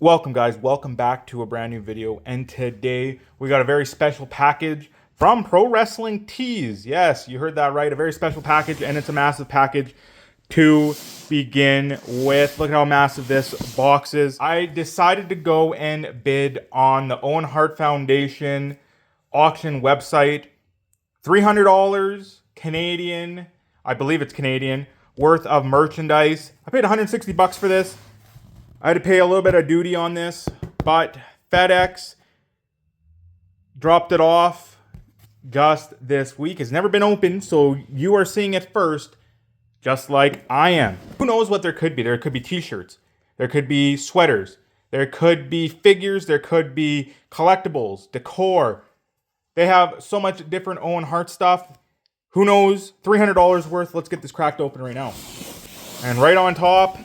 Welcome guys, welcome back to a brand new video, and today we got a very special package from Pro Wrestling Tees. Yes, you heard that right, a very special package, and it's a massive package to begin with. Look at how massive this box is. I decided to go and bid on the Owen Hart Foundation auction website. $300 Canadian, I believe it's Canadian, worth of merchandise. I paid 160 bucks for this. I had to pay a little bit of duty on this, but FedEx dropped it off just this week. It's never been opened, so you are seeing it first, just like I am. Who knows what there could be? There could be t-shirts. There could be sweaters. There could be figures. There could be collectibles, decor. They have so much different Owen Hart stuff. Who knows? $300 worth. Let's get this cracked open right now. And right on top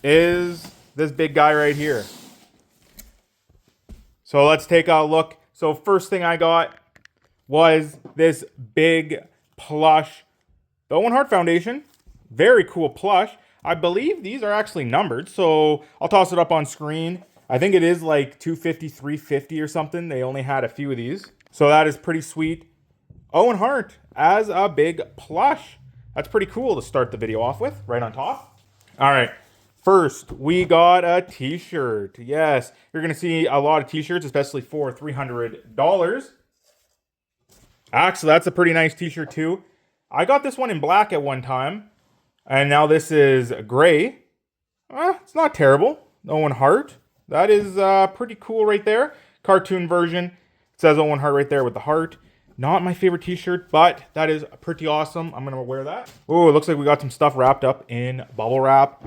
is this big guy right here. So let's take a look. So first thing I got was this big plush, the Owen Hart Foundation. Very cool plush. I believe these are actually numbered, so I'll toss it up on screen. I think it is like 250, 350 or something. They only had a few of these. So that is pretty sweet. Owen Hart as a big plush. That's pretty cool to start the video off with, right on top. All right. First, we got a t-shirt. Yes, you're going to see a lot of t-shirts, especially for $300. Actually, that's a pretty nice t-shirt too. I got this one in black at one time, and now this is gray. It's not terrible. Owen Hart. That is pretty cool right there. Cartoon version. It says Owen Hart right there with the heart. Not my favorite t-shirt, but that is pretty awesome. I'm going to wear that. Oh, it looks like we got some stuff wrapped up in bubble wrap.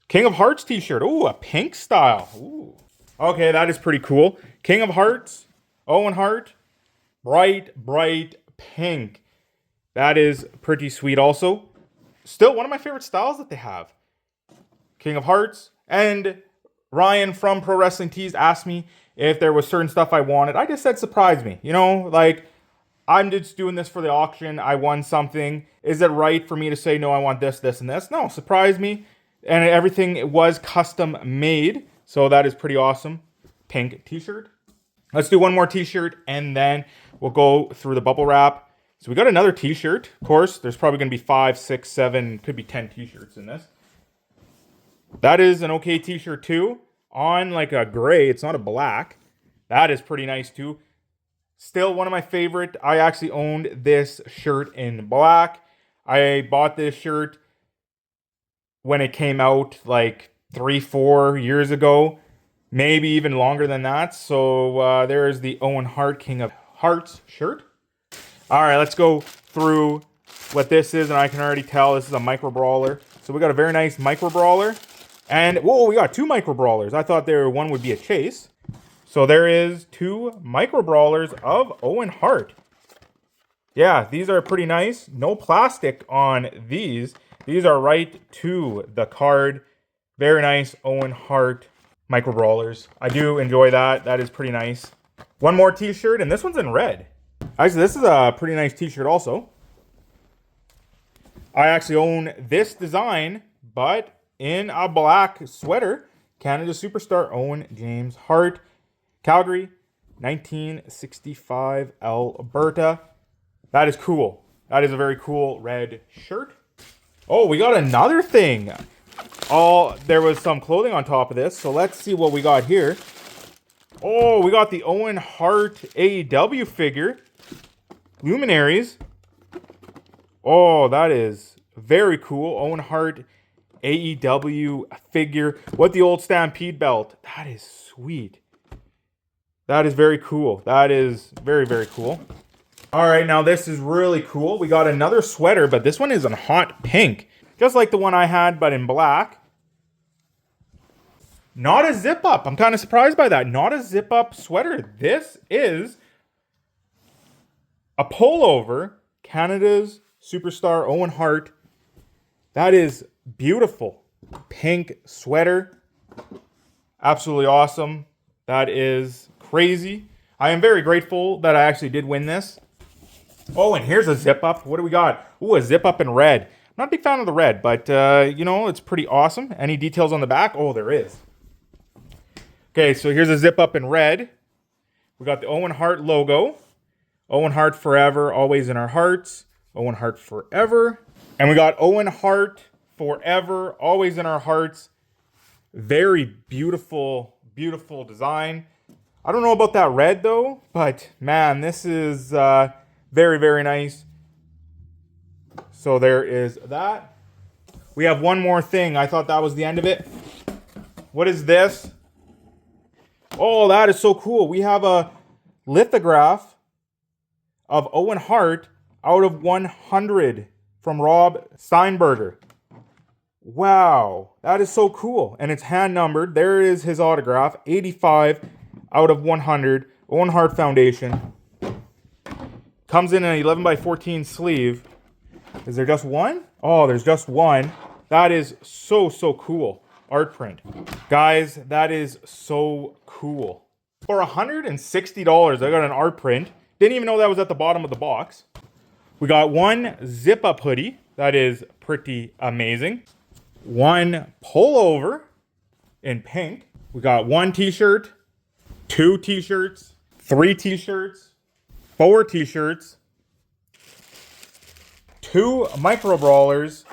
King of Hearts t-shirt. Oh, a pink style. Ooh. Okay, that is pretty cool. King of Hearts, Owen Hart, bright pink. That is pretty sweet also. Still one of my favorite styles that they have. King of Hearts. And Ryan from Pro Wrestling Tees asked me if there was certain stuff I wanted. I just said surprise me. You know, like, I'm just doing this for the auction. I won something. Is it right for me to say, no, I want this, this, and this? No, surprise me. And everything was custom made. So that is pretty awesome. Pink t-shirt. Let's do one more t-shirt and then we'll go through the bubble wrap. So we got another t-shirt. Of course, there's probably going to be 5, 6, 7, could be 10 t-shirts in this. That is an okay t-shirt too. On like a gray, it's not a black. That is pretty nice too. Still one of my favorite. I actually owned this shirt in black. I bought this shirt when it came out like 3-4 years ago, maybe even longer than that. So there's the Owen Hart King of Hearts shirt. All right, let's go through what this is, and I can already tell this is a micro brawler. So we got a very nice micro brawler, and whoa, we got 2 micro brawlers. I thought one would be a chase. So there is 2 micro brawlers of Owen Hart. Yeah, these are pretty nice. No plastic on these. These are right to the card. Very nice Owen Hart micro brawlers. I do enjoy that. That is pretty nice. One more t-shirt, and this one's in red. Actually, this is a pretty nice t-shirt also. I actually own this design, but in a black sweater. Canada Superstar Owen James Hart. Calgary, 1965, Alberta. That is cool. That is a very cool red shirt. Oh, we got another thing. There was some clothing on top of this, so let's see what we got here. Oh, we got the Owen Hart AEW figure. Luminaries. Oh, that is very cool. Owen Hart AEW figure with the old Stampede belt. That is sweet. That is very cool. That is very, very cool. All right, now this is really cool. We got another sweater, but this one is in hot pink. Just like the one I had, but in black. Not a zip-up. I'm kind of surprised by that. Not a zip-up sweater. This is a pullover. Canada's Superstar Owen Hart. That is beautiful. Pink sweater. Absolutely awesome. That is crazy. I am very grateful that I actually did win this. Oh, and here's a zip-up. What do we got? Ooh, a zip-up in red. I'm not a big fan of the red, but, you know, it's pretty awesome. Any details on the back? Oh, there is. Okay, so here's a zip up in red. We got the Owen Hart logo. Owen Hart forever, always in our hearts. Owen Hart forever. And we got Owen Hart forever, always in our hearts. Very beautiful, beautiful design. I don't know about that red though, but man, this is very, very nice. So there is that. We have one more thing. I thought that was the end of it. What is this? Oh, that is so cool. We have a lithograph of Owen Hart out of 100 from Rob Steinberger. Wow, that is so cool. And it's hand numbered. There is his autograph, 85 out of 100, Owen Hart Foundation. Comes in an 11 by 14 sleeve. Is there just one? Oh, there's just one. That is so, so cool. Art print. Guys, that is so cool. For $160, I got an art print. Didn't even know that was at the bottom of the box. We got one zip-up hoodie. That is pretty amazing. One pullover in pink. We got one t-shirt, two t-shirts, three t-shirts, four t-shirts, two micro brawlers,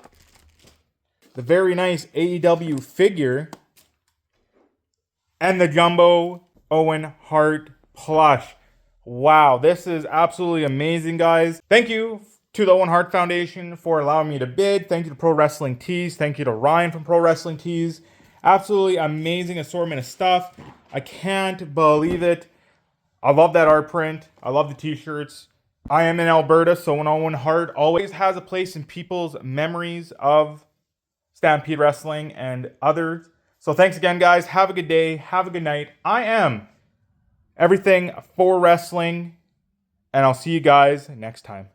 the very nice AEW figure, and the jumbo Owen Hart plush. Wow, this is absolutely amazing, guys. Thank you to the Owen Hart Foundation for allowing me to bid. Thank you to Pro Wrestling Tees. Thank you to Ryan from Pro Wrestling Tees. Absolutely amazing assortment of stuff. I can't believe it. I love that art print. I love the t-shirts. I am in Alberta, so an Owen Hart always has a place in people's memories of Stampede Wrestling and others. So thanks again, guys. Have a good day. Have a good night. I am everything for wrestling, and I'll see you guys next time.